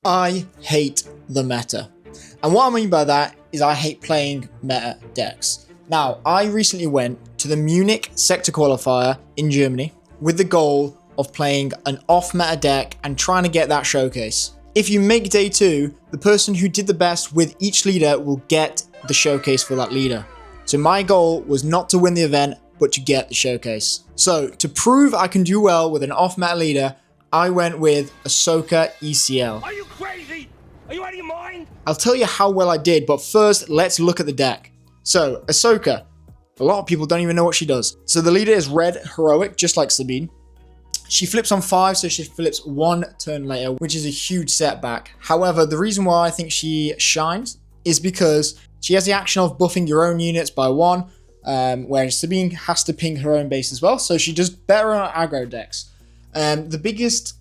I hate the meta. And what I mean by that is I hate playing meta decks. Now, I recently went to the Munich Sector Qualifier in Germany with the goal of playing an off-meta deck and trying to get that showcase. If you make day 2, the person who did the best with each leader will get the showcase for that leader. So my goal was not to win the event, but to get the showcase. So to prove I can do well with an off-meta leader, I went with Ahsoka ECL. Are you crazy? Are you out of your mind? I'll tell you how well I did, but first, let's look at the deck. So, Ahsoka. A lot of people don't even know what she does. So the leader is red heroic, just like Sabine. She flips on 5, so she flips 1 turn later, which is a huge setback. However, the reason why I think she shines is because she has the action of buffing your own units by 1, whereas Sabine has to ping her own base as well, so she does better on aggro decks. The biggest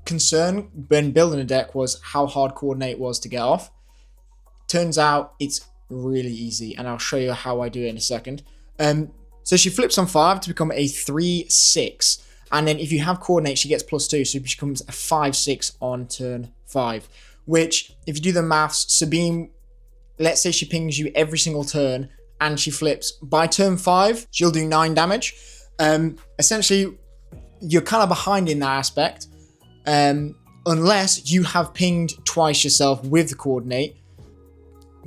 concern when building a deck was how hard coordinate was to get off. Turns out it's really easy, and I'll show you how I do it in a second. So she flips on 5 to become a 3/6, and then if you have coordinate, she gets +2, so she becomes a 5/6 on turn 5. Which, if you do the maths, Sabine, let's say she pings you every single turn, and she flips by turn 5, she'll do 9 damage. Essentially, you're kind of behind in that aspect, unless you have pinged twice yourself with the coordinate.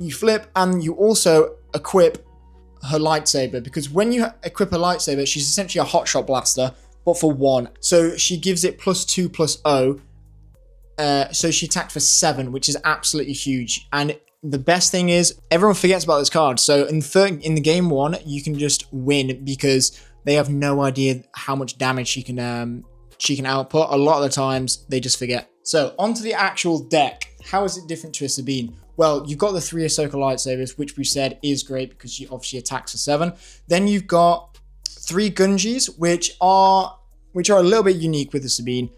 You flip and you also equip her lightsaber, because when you equip a lightsaber, she's essentially a hotshot blaster, but for 1. So she gives it +2/+0. So she attacked for 7, which is absolutely huge. And the best thing is, everyone forgets about this card. So in the game 1, you can just win because they have no idea how much damage she can output. A lot of the times, they just forget. So onto the actual deck. How is it different to a Sabine? Well, you've got the 3 Ahsoka lightsabers, which we said is great because she obviously attacks for 7. Then you've got 3 Gungis, which are a little bit unique with the Sabine.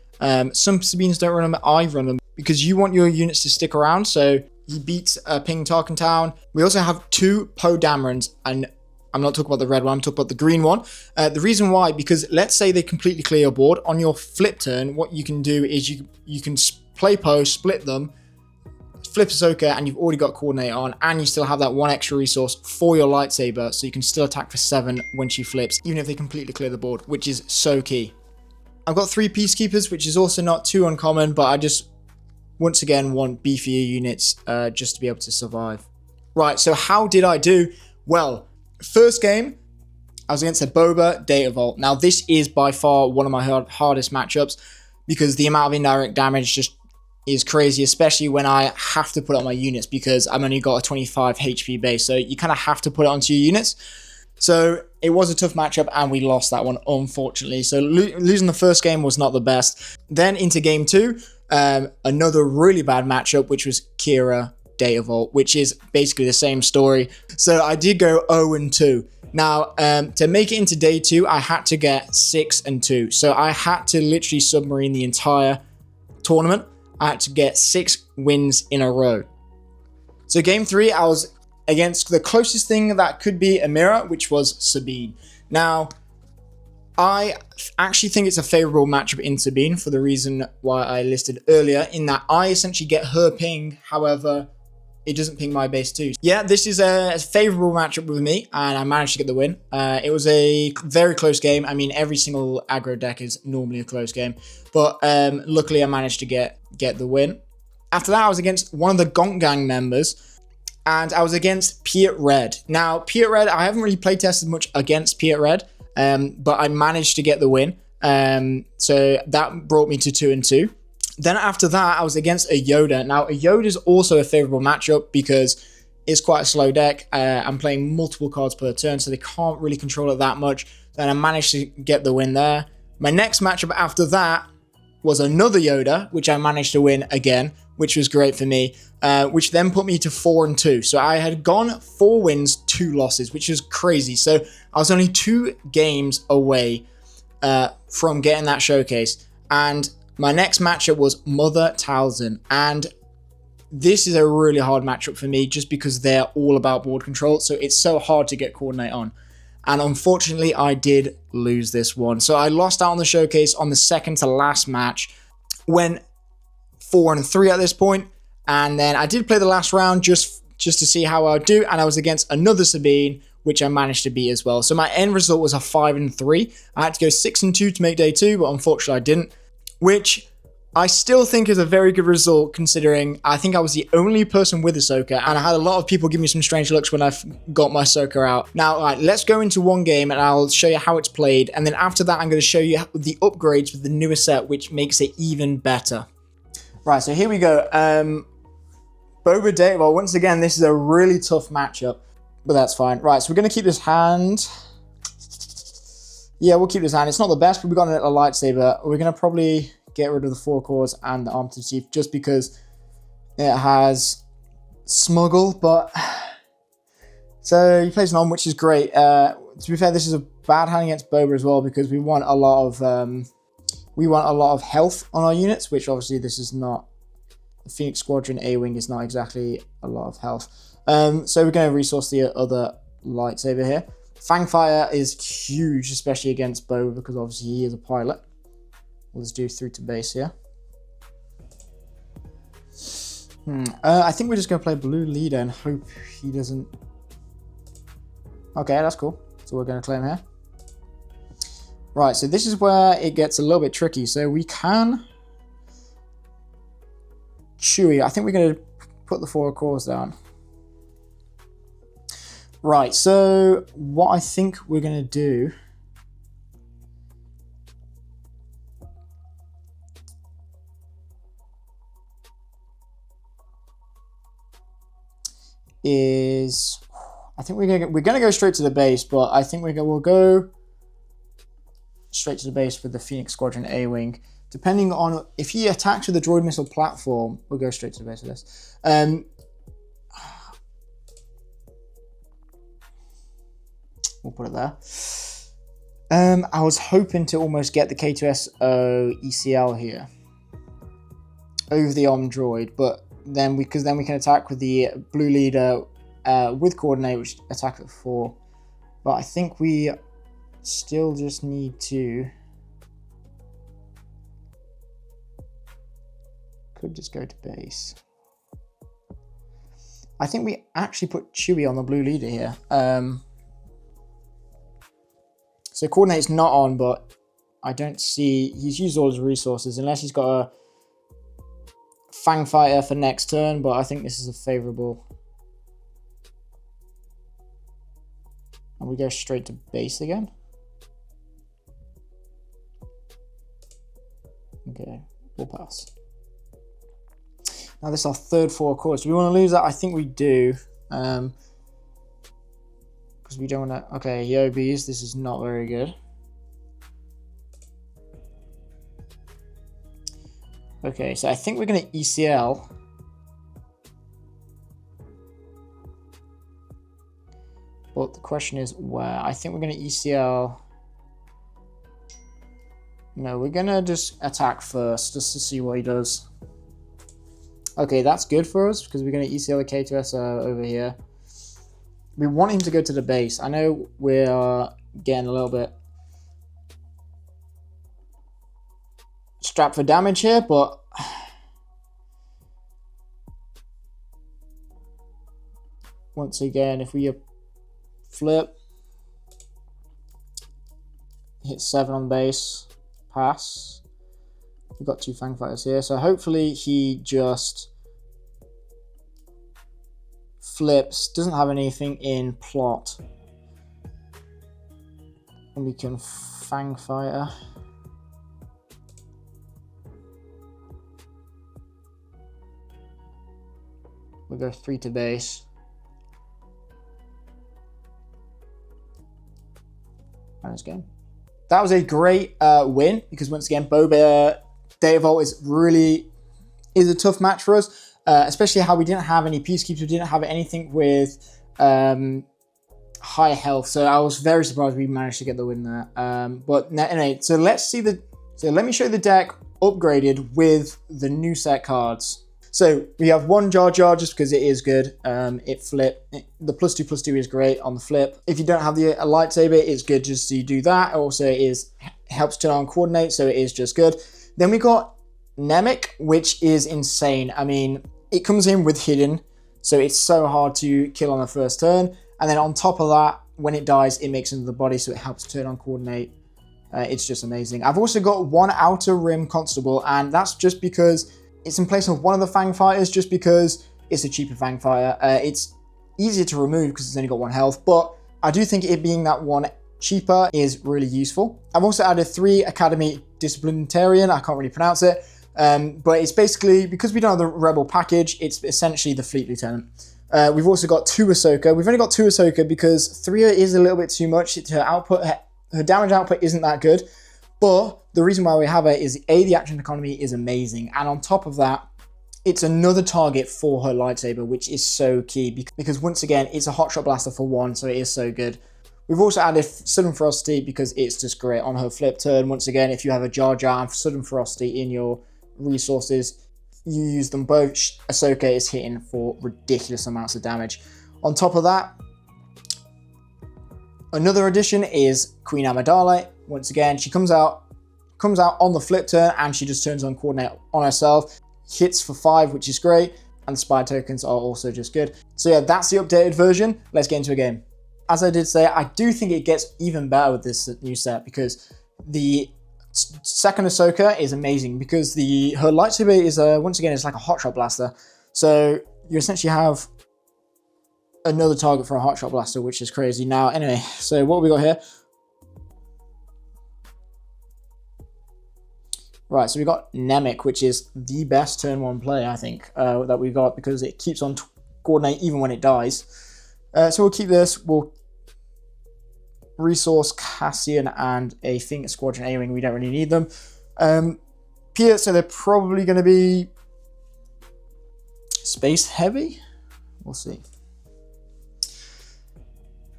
Some Sabines don't run them, I run them, because you want your units to stick around, so he beats Ping Tarkin Town. We also have 2 Poe Damerons, and I'm not talking about the red one, I'm talking about the green one. The reason why, because let's say they completely clear your board. On your flip turn, what you can do is you can play Poe, split them, flip Ahsoka, and you've already got coordinate on, and you still have that 1 extra resource for your lightsaber, so you can still attack for 7 when she flips, even if they completely clear the board, which is so key. I've got 3 Peacekeepers, which is also not too uncommon, but I just, once again, want beefier units just to be able to survive. Right, so how did I do? Well, first game, I was against a Boba Data Vault. Now, this is by far one of my hardest matchups, because the amount of indirect damage just is crazy, especially when I have to put it on my units, because I've only got a 25 HP base, so you kind of have to put it onto your units. So it was a tough matchup, and we lost that one, unfortunately. So losing the first game was not the best. Then into game 2, another really bad matchup, which was Kira Data Vault, which is basically the same story. So I did go 0-2. Now, to make it into day 2, I had to get 6-2. So I had to literally submarine the entire tournament. I had to get 6 wins in a row. So game 3, I was against the closest thing that could be a mirror, which was Sabine. Now, I actually think it's a favorable matchup in Sabine for the reason why I listed earlier, in that I essentially get her ping, however, it doesn't ping my base too. Yeah, this is a favorable matchup with me, and I managed to get the win. It was a very close game. I mean, every single aggro deck is normally a close game, but luckily I managed to get the win. After that, I was against one of the Gonk Gang members, and I was against Piet Red. Now, Piet Red, I haven't really play tested much against Piet Red, but I managed to get the win. So that brought me to 2-2. Then after that, I was against a Yoda. Now, a Yoda is also a favorable matchup because it's quite a slow deck. I'm playing multiple cards per turn, so they can't really control it that much. Then I managed to get the win there. My next matchup after that was another Yoda, which I managed to win again, which was great for me, which then put me to 4-2. So I had gone 4 wins, 2 losses, which is crazy. So I was only 2 games away from getting that showcase. And my next matchup was Mother Talzin, and this is a really hard matchup for me just because they're all about board control, so it's so hard to get coordinate on. And unfortunately, I did lose this one. So I lost out on the showcase on the second to last match when 4-3 at this point. And then I did play the last round just to see how I would do, and I was against another Sabine, which I managed to beat as well. So my end result was a 5-3. I had to go 6-2 to make day 2, but unfortunately I didn't, which I still think is a very good result considering I think I was the only person with Ahsoka, and I had a lot of people give me some strange looks when I got my Ahsoka out. Now, all right, let's go into one game and I'll show you how it's played, and then after that I'm going to show you the upgrades with the newer set, which makes it even better. Right, so here we go. Boba Day, well, once again, this is a really tough matchup, but that's fine. Right, so we're going to keep this hand. Yeah, we'll keep this hand. It's not the best, but we've got a lightsaber. We're going to probably get rid of the 4 cores and the arm to the teeth just because it has smuggle, but... So he plays an arm, which is great. To be fair, this is a bad hand against Boba as well because we want a lot of health on our units, which obviously this is not. The Phoenix Squadron A-Wing is not exactly a lot of health. So we're going to resource the other lightsaber here. Fang Fire is huge, especially against Boba, because obviously he is a pilot. We'll just do through to base here. I think we're just going to play Blue Leader and hope he doesn't... Okay, that's cool. So we're going to claim here. Right, so this is where it gets a little bit tricky. So we can... Chewie. I think we're going to put the 4 cores down. Right, so what I think we're going to do is, I think we're going to go straight to the base, but I think we'll go straight to the base with the Phoenix Squadron A-Wing. Depending on if he attacks with the droid missile platform, we'll go straight to the base of this. We'll put it there. I was hoping to almost get the K2SO ECL here over the Om droid, but then we can attack with the Blue Leader with coordinate, which attack at 4. But I think we still just need to. Could just go to base. I think we actually put Chewie on the Blue Leader here. So coordinate's not on, but I don't see... He's used all his resources, unless he's got a Fang Fighter for next turn, but I think this is a favourable. And we go straight to base again. Okay, we'll pass. Now this is our third 4 cores. Do we want to lose that? I think we do. Because we don't want to... Okay, he OBs. This is not very good. Okay, so I think we're going to ECL. But the question is where? I think we're going to ECL... No, we're going to just attack first, just to see what he does. Okay, that's good for us, because we're going to ECL the K2SO over here. We want him to go to the base. I know we're getting a little bit strapped for damage here, but once again, if we flip, hit 7 on base, pass. We've got 2 Fang Fighters here, so hopefully he just flips, doesn't have anything in plot, and we can Fang Fighter. We'll go 3 to base. Nice game. That was a great win, because once again, Boba Day of Vault is a tough match for us. Especially how we didn't have any Peacekeepers, we didn't have anything with high health. So I was very surprised we managed to get the win there. But anyway, so let me show you the deck upgraded with the new set cards. So we have 1 Jar Jar just because it is good. It flip. The +2/+2 is great on the flip. If you don't have a lightsaber, it's good just to do that. Also, it helps turn on coordinate, so it is just good. Then we got Nemik, which is insane. I mean, it comes in with hidden, so it's so hard to kill on the first turn. And then on top of that, when it dies, it makes into the body, so it helps turn on coordinate. It's just amazing. I've also got one outer Rim Constable, and that's just because it's in place of one of the Fang fighters, just because it's a cheaper Fang fighter. It's easier to remove because it's only got 1 health, but I do think it being that one cheaper is really useful. I've also added 3 Academy Disciplinarian, I can't really pronounce it, but it's basically, because we don't have the Rebel package, it's essentially the Fleet Lieutenant. We've also got 2 Ahsoka. We've only got 2 Ahsoka because 3 is a little bit too much. Her damage output isn't that good, but the reason why we have her is A, the action economy is amazing, and on top of that, it's another target for her lightsaber, which is so key because once again, it's a hotshot blaster for 1, so it is so good. We've also added Sudden Ferocity because it's just great on her flip turn. Once again, if you have a Jar Jar and Sudden Ferocity in your resources, you use them both. Ahsoka is hitting for ridiculous amounts of damage. On top of that, another addition is Queen Amidala. Once again, she comes out on the flip turn and she just turns on coordinate on herself. Hits for 5, which is great, and the spy tokens are also just good. So yeah, that's the updated version. Let's get into a game. As I did say, I do think it gets even better with this new set because the second Ahsoka is amazing because her lightsaber is once again, it's like a hotshot blaster. So you essentially have another target for a hotshot blaster, which is crazy. Now, anyway, so what we got here? Right, so we got Nemik, which is the best turn 1 play, I think, that we got because it keeps on coordinate even when it dies. So we'll keep this. We'll resource Cassian and a Fing Squadron A-Wing. We don't really need them. Here, so they're probably going to be space heavy. We'll see.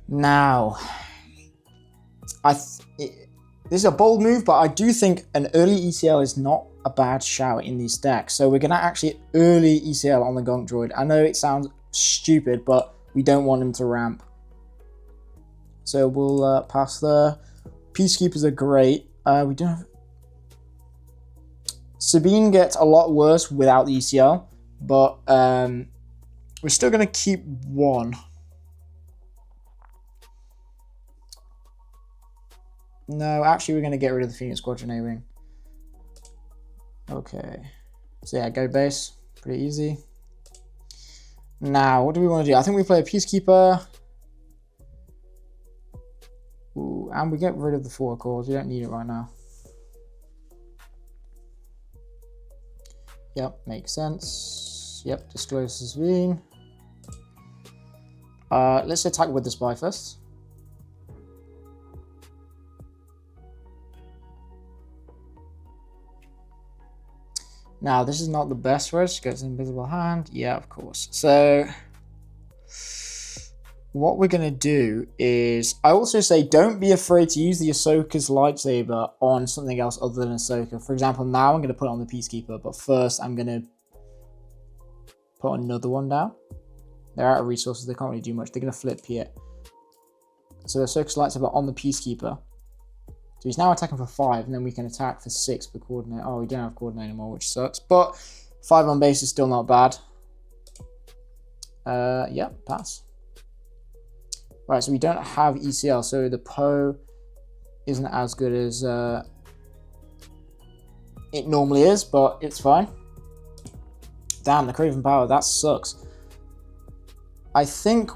Now, this is a bold move, but I do think an early ECL is not a bad shout in these stacks. So we're going to actually early ECL on the Gonk Droid. I know it sounds stupid, but we don't want him to ramp. So we'll pass there. Peacekeepers are great. We don't have... Sabine gets a lot worse without the ECL, but we're still going to keep 1. No, actually, we're going to get rid of the Phoenix Squadron A-Wing. Okay. So yeah, go base. Pretty easy. Now, what do we want to do? I think we play a Peacekeeper. Ooh, and we get rid of the 4 cores. We don't need it right now. Yep, makes sense. Yep, disclose Sabine. Let's attack with the spy first. Now, this is not the best for us. She gets an invisible hand. Yeah, of course. So, what we're going to do is... I also say don't be afraid to use the Ahsoka's lightsaber on something else other than Ahsoka. For example, now I'm going to put it on the Peacekeeper. But first, I'm going to put another one down. They're out of resources. They can't really do much. They're going to flip here. So Ahsoka's lightsaber on the Peacekeeper. So he's now attacking for 5, and then we can attack for 6 for coordinate. Oh, we don't have coordinate anymore, which sucks. But 5 on base is still not bad. Yeah, pass. Right, so we don't have ECL, so the Poe isn't as good as it normally is, but it's fine. Damn, the Craven Power, that sucks. I think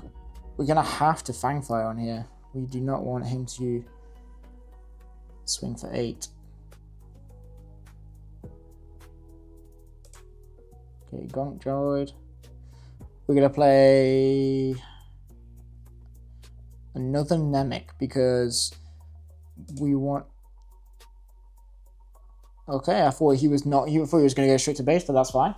we're going to have to Fang Fire on here. We do not want him to swing for 8. Okay, Gonk Droid. We're going to play another Nemik because we want... Okay, I thought he was not... I thought he was going to go straight to base, but that's fine.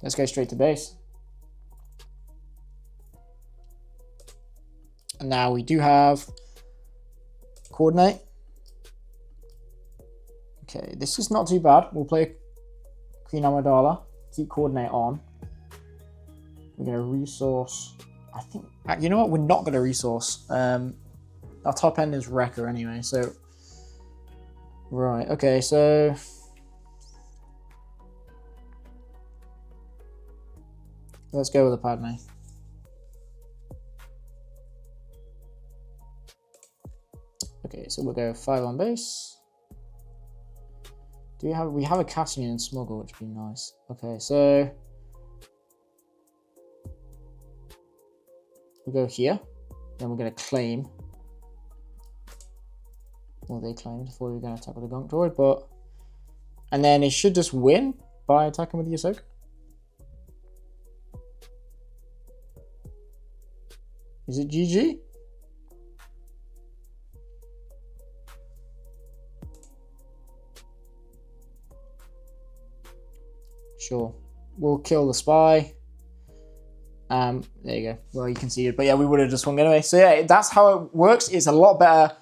Let's go straight to base. And now we do have coordinate. Okay, this is not too bad. We'll play Queen Amidala. Keep coordinate on. We're going to resource. I think... You know what? We're not going to resource. Our top end is Wrecker anyway, so Right, okay, so... let's go with the Padme. Okay, so we'll go 5 on base. Do we have a Cassian and Smuggle, which would be nice. Okay, so we'll go here. Then we're gonna claim. Well, they claimed before we're gonna attack with the Gonk Droid, but and then it should just win by attacking with the Ahsoka. Is it GG? Sure. We'll kill the spy. There you go. Well, you can see it. But yeah, we would have just swung anyway. So yeah, that's how it works. It's a lot better